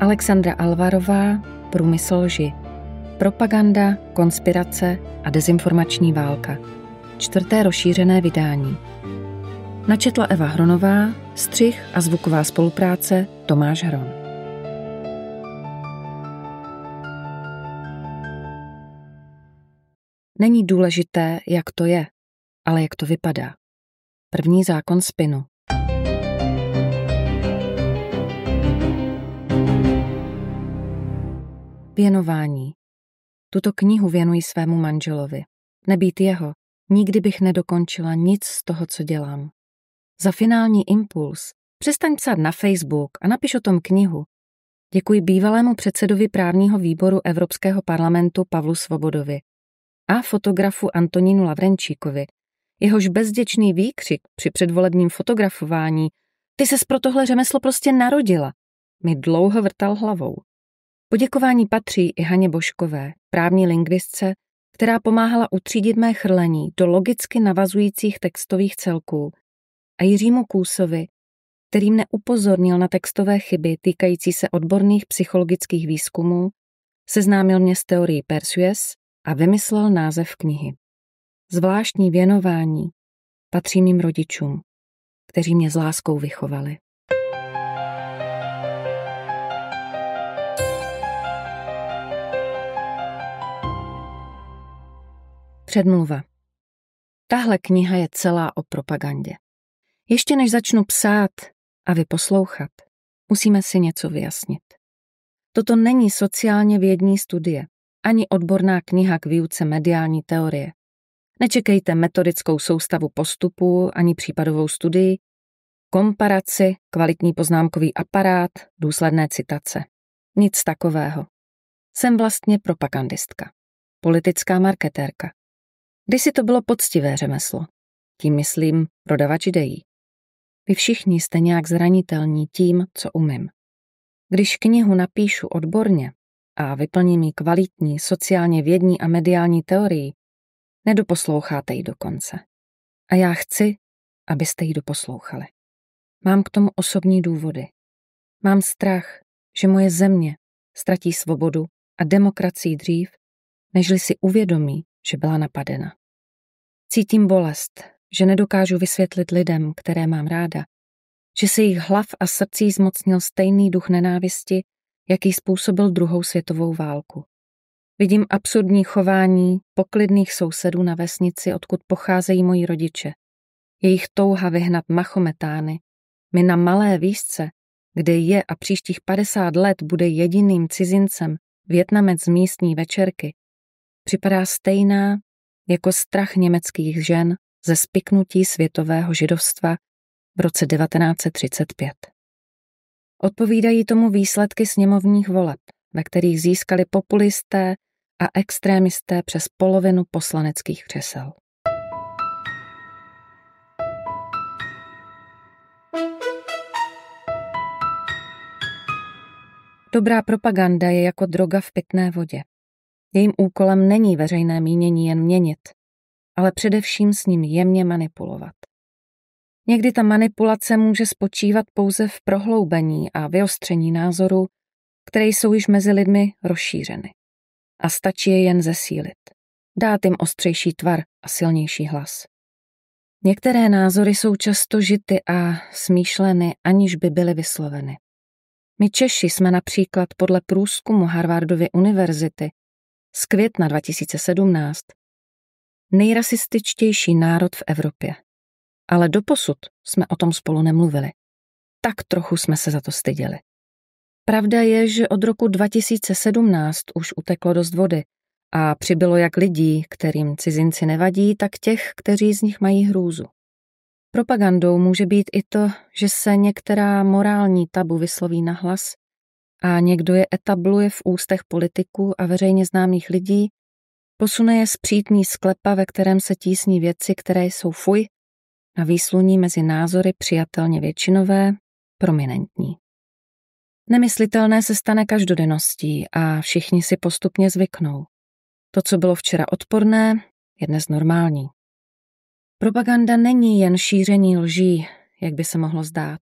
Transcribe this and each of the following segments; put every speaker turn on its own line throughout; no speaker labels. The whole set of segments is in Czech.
Alexandra Alvarová, Průmysl lži. Propaganda, konspirace a dezinformační válka. 4. rozšířené vydání. Načetla Eva Hronová, střih a zvuková spolupráce Tomáš Hron. Není důležité, jak to je, ale jak to vypadá. První zákon spinu. Věnování. Tuto knihu věnuji svému manželovi. Nebýt jeho, nikdy bych nedokončila nic z toho, co dělám. Za finální impuls přestaň psát na Facebook a napiš o tom knihu. Děkuji bývalému předsedovi právního výboru Evropského parlamentu Pavlu Svobodovi a fotografu Antonínu Lavrenčíkovi, jehož bezděčný výkřik při předvolebním fotografování "Ty ses pro tohle řemeslo prostě narodila" mi dlouho vrtal hlavou. Poděkování patří i Haně Božkové, právní lingvistce, která pomáhala utřídit mé chrlení do logicky navazujících textových celků, a Jiřímu Kůsovi, který mne upozornil na textové chyby týkající se odborných psychologických výzkumů, seznámil mě s teorií Persuas a vymyslel název knihy. Zvláštní věnování patří mým rodičům, kteří mě s láskou vychovali. Předmluva. Tahle kniha je celá o propagandě. Ještě než začnu psát a vy poslouchat, musíme si něco vyjasnit. Toto není sociálně vědní studie, ani odborná kniha k výuce mediální teorie. Nečekejte metodickou soustavu postupů, ani případovou studii, komparaci, kvalitní poznámkový aparát, důsledné citace. Nic takového. Jsem vlastně propagandistka. Politická marketérka. Kdysi to bylo poctivé řemeslo. Tím myslím prodavač ideí. Vy všichni jste nějak zranitelní tím, co umím. Když knihu napíšu odborně a vyplním ji kvalitní, sociálně vědní a mediální teorií, nedoposloucháte ji do konce. A já chci, abyste ji doposlouchali. Mám k tomu osobní důvody. Mám strach, že moje země ztratí svobodu a demokracii dřív, nežli si uvědomí, že byla napadena. Cítím bolest, že nedokážu vysvětlit lidem, které mám ráda, že se jich hlav a srdcí zmocnil stejný duch nenávisti, jaký způsobil 2. světovou válku. Vidím absurdní chování poklidných sousedů na vesnici, odkud pocházejí moji rodiče. Jejich touha vyhnat Mahometány mi na malé výšce, kde je a příštích 50 let bude jediným cizincem Vietnamec z místní večerky, připadá stejná jako strach německých žen ze spiknutí světového židovstva v roce 1935. Odpovídají tomu výsledky sněmovních voleb, ve kterých získali populisté a extrémisté přes polovinu poslaneckých křesel. Dobrá propaganda je jako droga v pitné vodě. Jejím úkolem není veřejné mínění jen měnit, ale především s ním jemně manipulovat. Někdy ta manipulace může spočívat pouze v prohloubení a vyostření názorů, které jsou již mezi lidmi rozšířeny. A stačí je jen zesílit, dát jim ostřejší tvar a silnější hlas. Některé názory jsou často žity a smýšleny, aniž by byly vysloveny. My Češi jsme například podle průzkumu Harvardovy univerzity z května 2017 nejrasističtější národ v Evropě. Ale doposud jsme o tom spolu nemluvili. Tak trochu jsme se za to styděli. Pravda je, že od roku 2017 už uteklo dost vody a přibylo jak lidí, kterým cizinci nevadí, tak těch, kteří z nich mají hrůzu. Propagandou může být i to, že se některá morální tabu vysloví nahlas a někdo je etabluje v ústech politiků a veřejně známých lidí, posune je spřítný sklepa, ve kterém se tísní věci, které jsou fuj, a výsluní mezi názory přijatelně většinové, prominentní. Nemyslitelné se stane každodenností a všichni si postupně zvyknou. To, co bylo včera odporné, je dnes normální. Propaganda není jen šíření lží, jak by se mohlo zdát.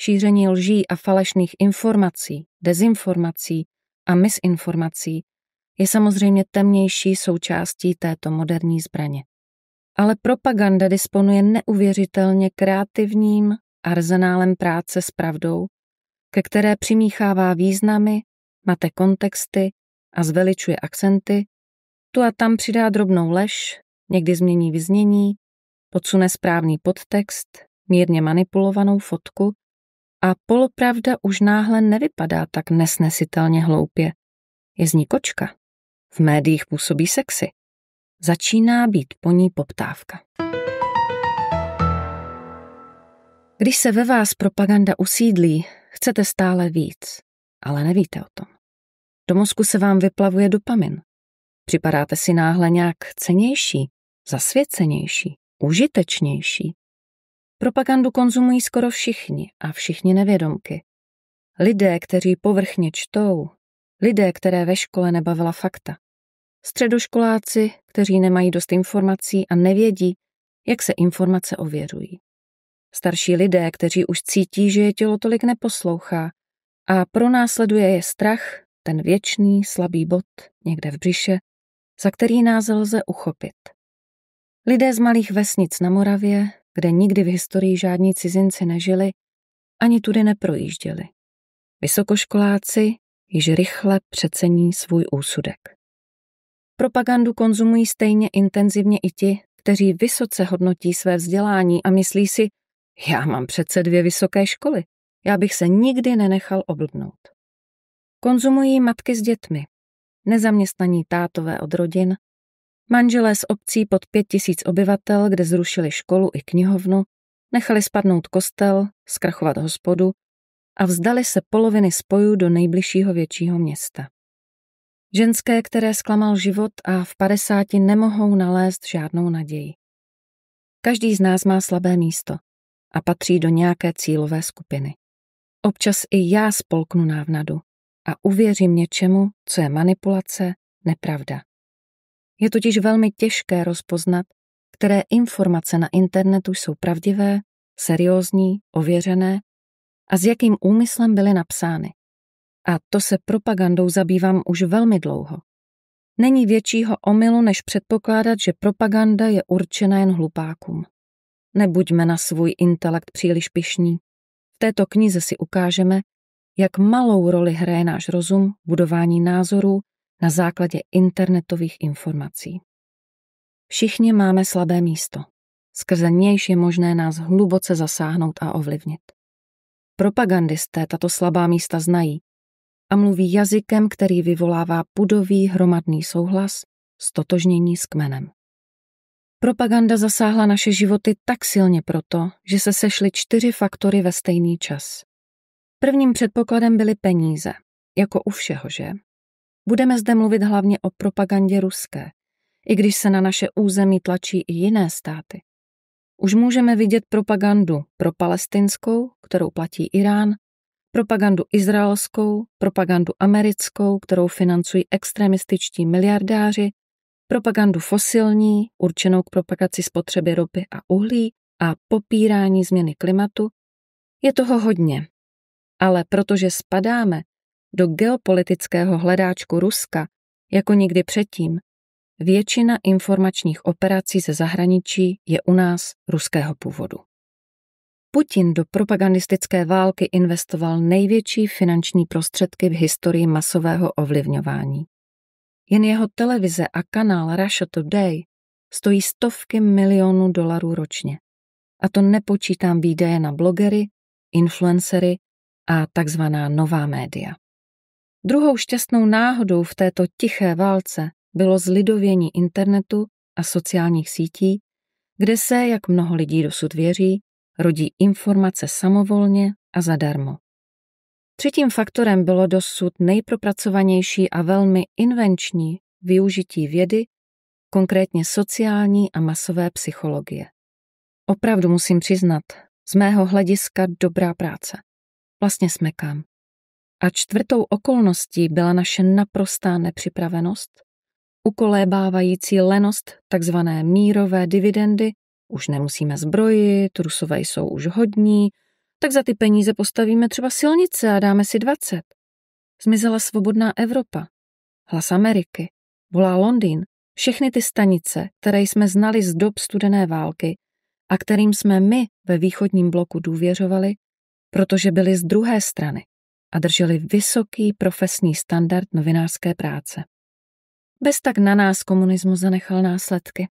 šíření lží a falešných informací, dezinformací a misinformací je samozřejmě temnější součástí této moderní zbraně. Ale propaganda disponuje neuvěřitelně kreativním arzenálem práce s pravdou, ke které přimíchává významy, mate kontexty a zveličuje akcenty, tu a tam přidá drobnou lež, někdy změní vyznění, podsune správný podtext, mírně manipulovanou fotku a polopravda už náhle nevypadá tak nesnesitelně hloupě. Je z ní kočka. V médiích působí sexy. Začíná být po ní poptávka. Když se ve vás propaganda usídlí, chcete stále víc, ale nevíte o tom. Do mozku se vám vyplavuje dopamin. Připadáte si náhle nějak cennější, zasvěcenější, užitečnější. Propagandu konzumují skoro všichni a všichni nevědomky. Lidé, kteří povrchně čtou, lidé, které ve škole nebavila fakta. Středoškoláci, kteří nemají dost informací a nevědí, jak se informace ověřují. Starší lidé, kteří už cítí, že je tělo tolik neposlouchá a pronásleduje je strach, ten věčný slabý bod někde v břiše, za který nás lze uchopit. Lidé z malých vesnic na Moravě, kde nikdy v historii žádní cizinci nežili, ani tudy neprojížděli. Vysokoškoláci již rychle přecení svůj úsudek. Propagandu konzumují stejně intenzivně i ti, kteří vysoce hodnotí své vzdělání a myslí si, já mám přece 2 vysoké školy, já bych se nikdy nenechal oblbnout. Konzumují matky s dětmi, nezaměstnaní tátové od rodin, manželé z obcí pod 5000 obyvatel, kde zrušili školu i knihovnu, nechali spadnout kostel, zkrachovat hospodu a vzdali se poloviny spojů do nejbližšího většího města. Ženské, které zklamal život a v 50 nemohou nalézt žádnou naději. Každý z nás má slabé místo a patří do nějaké cílové skupiny. Občas i já spolknu návnadu a uvěřím něčemu, co je manipulace, nepravda. Je totiž velmi těžké rozpoznat, které informace na internetu jsou pravdivé, seriózní, ověřené a s jakým úmyslem byly napsány. A to se propagandou zabývám už velmi dlouho. Není většího omylu, než předpokládat, že propaganda je určena jen hlupákům. Nebuďme na svůj intelekt příliš pyšní. V této knize si ukážeme, jak malou roli hraje náš rozum v budování názorů na základě internetových informací. Všichni máme slabé místo. Skrze nějž je možné nás hluboce zasáhnout a ovlivnit. Propagandisté tato slabá místa znají a mluví jazykem, který vyvolává pudový hromadný souhlas, stotožnění s kmenem. Propaganda zasáhla naše životy tak silně proto, že se sešly 4 faktory ve stejný čas. Prvním předpokladem byly peníze, jako u všeho, že? Budeme zde mluvit hlavně o propagandě ruské, i když se na naše území tlačí i jiné státy. Už můžeme vidět propagandu propalestinskou, kterou platí Irán, propagandu izraelskou, propagandu americkou, kterou financují extremističtí miliardáři, propagandu fosilní, určenou k propagaci spotřeby ropy a uhlí a popírání změny klimatu. Je toho hodně, ale protože spadáme do geopolitického hledáčku Ruska jako nikdy předtím, většina informačních operací ze zahraničí je u nás ruského původu. Putin do propagandistické války investoval největší finanční prostředky v historii masového ovlivňování. Jen jeho televize a kanál Russia Today stojí stovky milionů dolarů ročně. A to nepočítám výdaje na blogery, influencery a takzvaná nová média. Druhou šťastnou náhodou v této tiché válce bylo zlidovění internetu a sociálních sítí, kde se, jak mnoho lidí dosud věří, rodí informace samovolně a zadarmo. Třetím faktorem bylo dosud nejpropracovanější a velmi invenční využití vědy, konkrétně sociální a masové psychologie. Opravdu musím přiznat, z mého hlediska dobrá práce. Vlastně smekám. A 4. okolností byla naše naprostá nepřipravenost, ukolébávající lenost takzvané mírové dividendy, už nemusíme zbrojit, Rusové jsou už hodní, Tak za ty peníze postavíme třeba silnice a dáme si 20. Zmizela svobodná Evropa. Hlas Ameriky. Volá Londýn. Všechny ty stanice, které jsme znali z dob studené války a kterým jsme my ve východním bloku důvěřovali, protože byli z druhé strany a drželi vysoký profesní standard novinářské práce. Bez tak na nás komunismus zanechal následky.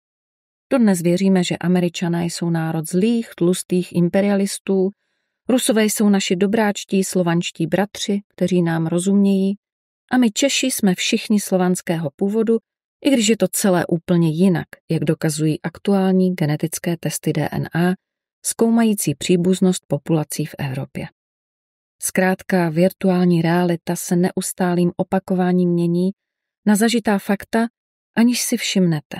Dodnes věříme, že Američané jsou národ zlých, tlustých imperialistů, Rusové jsou naši dobráčtí slovanští bratři, kteří nám rozumějí, a my Češi jsme všichni slovanského původu, i když je to celé úplně jinak, jak dokazují aktuální genetické testy DNA, zkoumající příbuznost populací v Evropě. Zkrátka virtuální realita se neustálým opakováním mění na zažitá fakta, aniž si všimnete.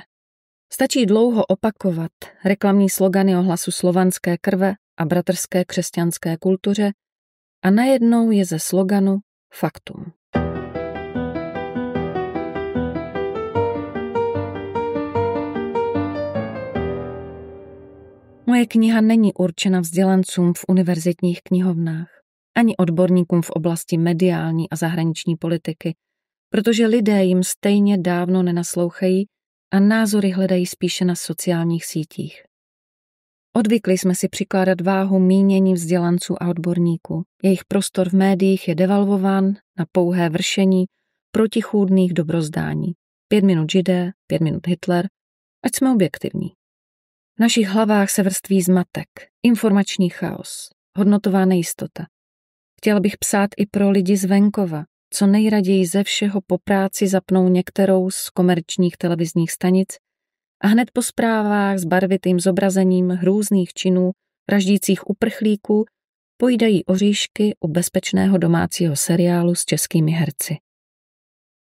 Stačí dlouho opakovat reklamní slogany o hlasu slovanské krve a bratrské křesťanské kultuře a najednou je ze sloganu faktum. Moje kniha není určena vzdělancům v univerzitních knihovnách, ani odborníkům v oblasti mediální a zahraniční politiky, protože lidé jim stejně dávno nenaslouchají a názory hledají spíše na sociálních sítích. Odvykli jsme si přikládat váhu mínění vzdělanců a odborníků. Jejich prostor v médiích je devalvován na pouhé vršení protichůdných dobrozdání. 5 minut Židé, 5 minut Hitler, ať jsme objektivní. V našich hlavách se vrství zmatek, informační chaos, hodnotová nejistota. Chtěl bych psát i pro lidi z venkova, co nejraději ze všeho po práci zapnou některou z komerčních televizních stanic a hned po zprávách s barvitým zobrazením hrůzných činů vraždících uprchlíků pojídají oříšky u bezpečného domácího seriálu s českými herci.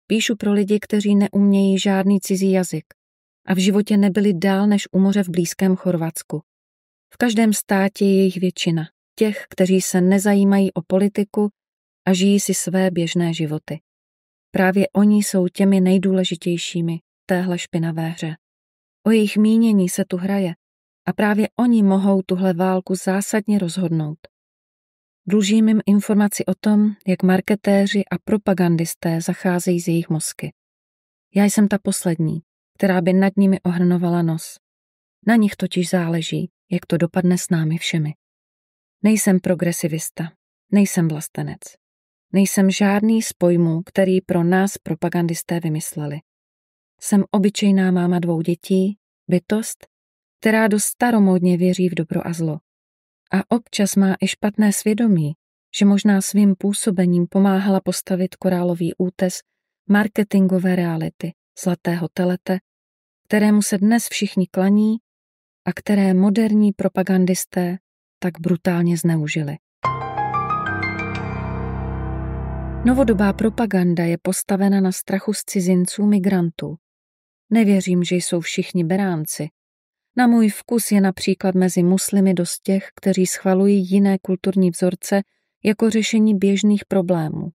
Píšu pro lidi, kteří neumějí žádný cizí jazyk a v životě nebyli dál než u moře v blízkém Chorvatsku. V každém státě je jejich většina, těch, kteří se nezajímají o politiku a žijí si své běžné životy. Právě oni jsou těmi nejdůležitějšími téhle špinavé hře. O jejich mínění se tu hraje a právě oni mohou tuhle válku zásadně rozhodnout. Dlužím jim informaci o tom, jak marketéři a propagandisté zacházejí z jejich mozky. Já jsem ta poslední, která by nad nimi ohrnovala nos. Na nich totiž záleží, jak to dopadne s námi všemi. Nejsem progresivista, nejsem vlastenec. Nejsem žádný z pojmů, který pro nás propagandisté vymysleli. Jsem obyčejná máma 2 dětí, bytost, která dost staromódně věří v dobro a zlo. A občas má i špatné svědomí, že možná svým působením pomáhala postavit korálový útes marketingové reality, zlatého telete, kterému se dnes všichni klaní a které moderní propagandisté tak brutálně zneužili. Novodobá propaganda je postavena na strachu z cizinců migrantů. Nevěřím, že jsou všichni beránci. Na můj vkus je například mezi muslimy dost těch, kteří schvalují jiné kulturní vzorce jako řešení běžných problémů.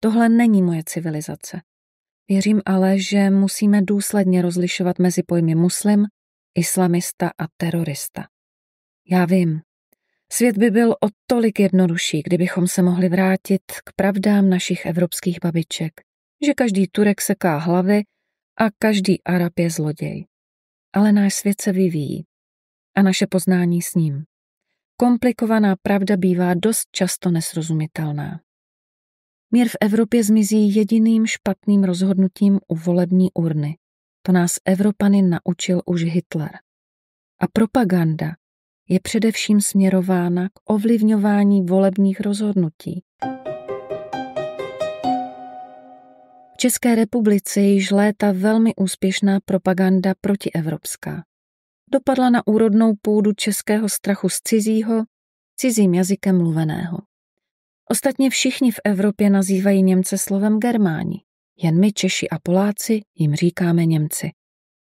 Tohle není moje civilizace. Věřím ale, že musíme důsledně rozlišovat mezi pojmy muslim, islamista a terorista. Já vím, svět by byl o tolik jednodušší, kdybychom se mohli vrátit k pravdám našich evropských babiček, že každý Turek seká hlavy a každý Arab je zloděj. Ale náš svět se vyvíjí a naše poznání s ním. Komplikovaná pravda bývá dost často nesrozumitelná. Mír v Evropě zmizí jediným špatným rozhodnutím u volební urny. To nás Evropany naučil už Hitler. A propaganda je především směrována k ovlivňování volebních rozhodnutí. V České republice je již léta velmi úspěšná propaganda protievropská. Dopadla na úrodnou půdu českého strachu z cizího, cizím jazykem mluveného. Ostatně všichni v Evropě nazývají Němce slovem Germáni. Jen my, Češi a Poláci, jim říkáme Němci.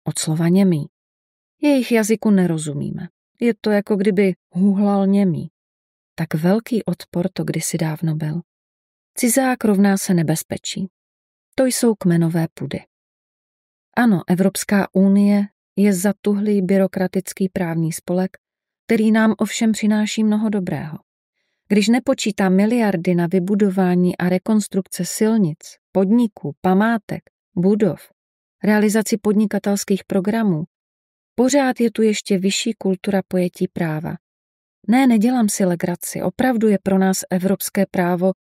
Od slova němý. Jejich jazyku nerozumíme. Je to jako kdyby hůhlal němý. Tak velký odpor to kdysi dávno byl. Cizák rovná se nebezpečí. To jsou kmenové pudy. Ano, Evropská unie je zatuhlý byrokratický právní spolek, který nám ovšem přináší mnoho dobrého. když nepočítá miliardy na vybudování a rekonstrukce silnic, podniků, památek, budov, realizaci podnikatelských programů, pořád je tu ještě vyšší kultura pojetí práva. Ne, nedělám si legraci, opravdu je pro nás evropské právo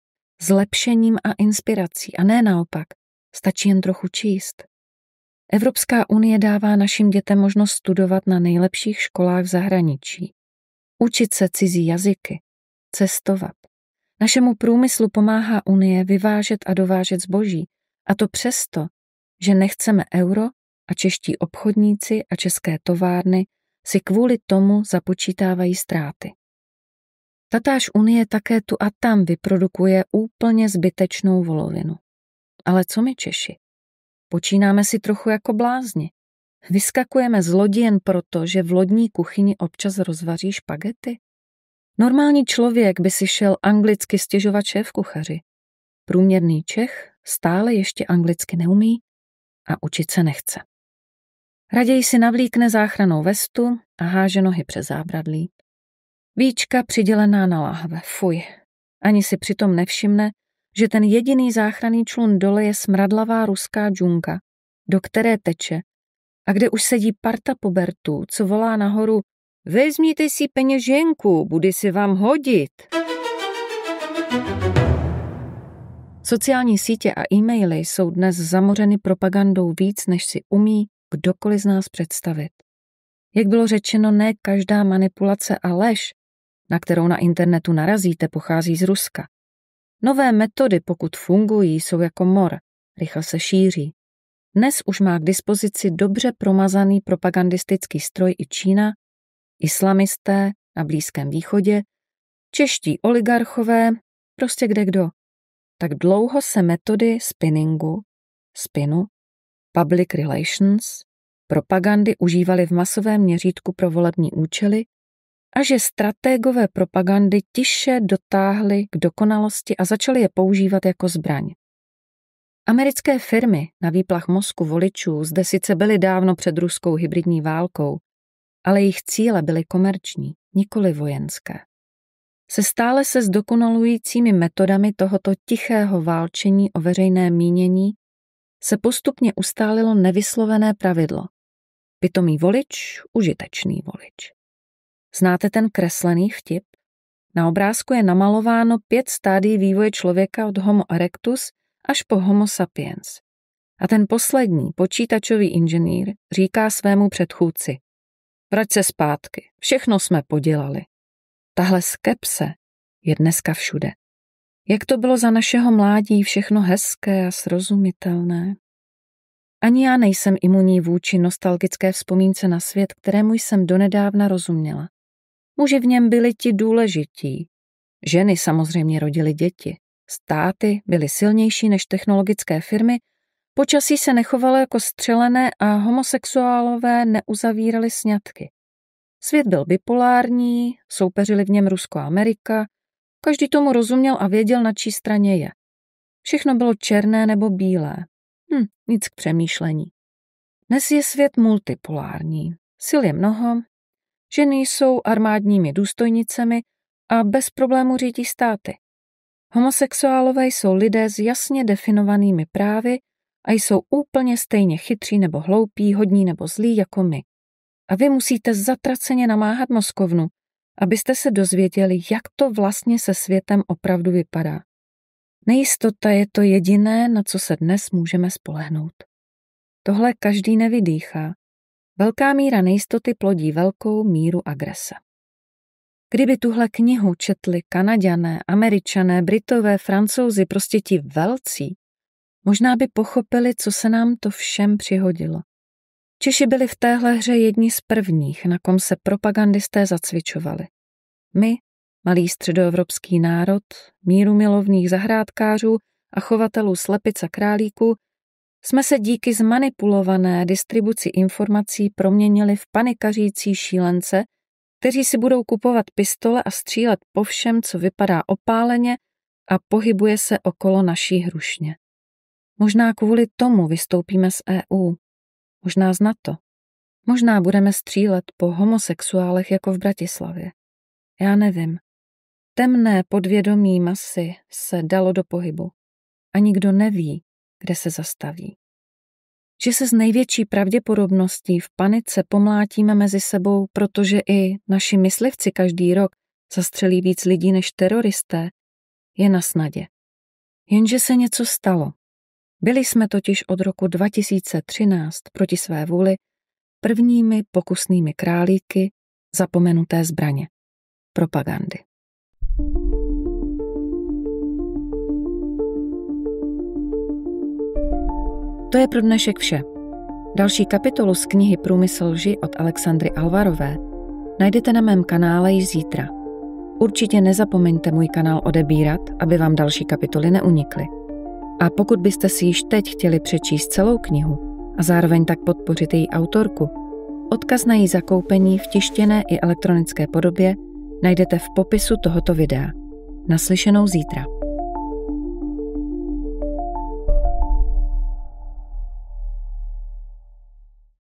zlepšením a inspirací a ne naopak, stačí jen trochu číst. Evropská unie dává našim dětem možnost studovat na nejlepších školách v zahraničí, učit se cizí jazyky, cestovat. Našemu průmyslu pomáhá Unie vyvážet a dovážet zboží, a to přesto, že nechceme euro a čeští obchodníci a české továrny si kvůli tomu započítávají ztráty. Tatáž Unie také tu a tam vyprodukuje úplně zbytečnou volovinu. Ale co my Češi? Počínáme si trochu jako blázni. Vyskakujeme z lodi jen proto, že v lodní kuchyni občas rozvaří špagety? Normální člověk by si šel anglicky stěžovat šéfkuchaři. Průměrný Čech stále ještě anglicky neumí a učit se nechce. Raději si navlíkne záchrannou vestu a háže nohy přes zábradlí. Víčka přidělená na láhve, fuj. Ani si přitom nevšimne, že ten jediný záchranný člun dole je smradlavá ruská džunka, do které teče a kde už sedí parta pobertů, co volá nahoru: vezměte si peněženku, bude se vám hodit. Sociální sítě a e-maily jsou dnes zamořeny propagandou víc, než si umí kdokoliv z nás představit. Jak bylo řečeno, ne každá manipulace a lež, na kterou na internetu narazíte, pochází z Ruska. Nové metody, pokud fungují, jsou jako mor, rychle se šíří. Dnes už má k dispozici dobře promazaný propagandistický stroj i Čína, islamisté na Blízkém východě, čeští oligarchové, prostě kdekdo. Tak dlouho se metody spinu, public relations, propagandy užívaly v masovém měřítku pro volební účely a že stratégové propagandy tiše dotáhly k dokonalosti a začaly je používat jako zbraň. Americké firmy na výplach mozku voličů zde sice byly dávno před ruskou hybridní válkou, ale jejich cíle byly komerční, nikoli vojenské. Stále se zdokonalujícími metodami tohoto tichého válčení o veřejné mínění se postupně ustálilo nevyslovené pravidlo. Pitomý volič, užitečný volič. Znáte ten kreslený vtip? Na obrázku je namalováno 5 stádií vývoje člověka od Homo erectus až po Homo sapiens. A ten poslední, počítačový inženýr, říká svému předchůdci: vrať se zpátky, všechno jsme podělali. Tahle skepse je dneska všude. Jak to bylo za našeho mládí všechno hezké a srozumitelné. Ani já nejsem imunní vůči nostalgické vzpomínce na svět, kterému jsem donedávna rozuměla. Muži v něm byli ti důležití. Ženy samozřejmě rodily děti. Státy byly silnější než technologické firmy, počasí se nechovalo jako střelené a homosexuálové neuzavírali sňatky. Svět byl bipolární, soupeřili v něm Rusko a Amerika, každý tomu rozuměl a věděl, na čí straně je. Všechno bylo černé nebo bílé. Nic k přemýšlení. Dnes je svět multipolární. Sil je mnoho, ženy jsou armádními důstojnicemi a bez problémů řídí státy. Homosexuálové jsou lidé s jasně definovanými právy a jsou úplně stejně chytří nebo hloupí, hodní nebo zlí jako my. A vy musíte zatraceně namáhat mozkovnu, abyste se dozvěděli, jak to vlastně se světem opravdu vypadá. Nejistota je to jediné, na co se dnes můžeme spolehnout. Tohle každý nevydýchá. Velká míra nejistoty plodí velkou míru agrese. Kdyby tuhle knihu četli Kanaďané, Američané, Britové, Francouzi, prostě ti velcí, možná by pochopili, co se nám to všem přihodilo. Češi byli v téhle hře jedni z prvních, na kom se propagandisté zacvičovali. My, malý středoevropský národ, mírumilovných zahrádkářů a chovatelů slepic a králíků, jsme se díky zmanipulované distribuci informací proměnili v panikařící šílence, kteří si budou kupovat pistole a střílet po všem, co vypadá opáleně a pohybuje se okolo naší hrušně. Možná kvůli tomu vystoupíme z EU, možná z NATO, možná budeme střílet po homosexuálech jako v Bratislavě. Já nevím. temné podvědomí masy se dalo do pohybu a nikdo neví, kde se zastaví. Že se s největší pravděpodobností v panice pomlátíme mezi sebou, protože i naši myslivci každý rok zastřelí víc lidí než teroristé, je na snadě. Jenže se něco stalo. Byli jsme totiž od roku 2013 proti své vůli prvními pokusnými králíky zapomenuté zbraně. Propagandy. To je pro dnešek vše. Další kapitolu z knihy Průmysl lži od Alexandry Alvarové najdete na mém kanále již zítra. Určitě nezapomeňte můj kanál odebírat, aby vám další kapitoly neunikly. A pokud byste si již teď chtěli přečíst celou knihu a zároveň tak podpořit její autorku, odkaz na její zakoupení v tištěné i elektronické podobě najdete v popisu tohoto videa. Naslyšenou zítra.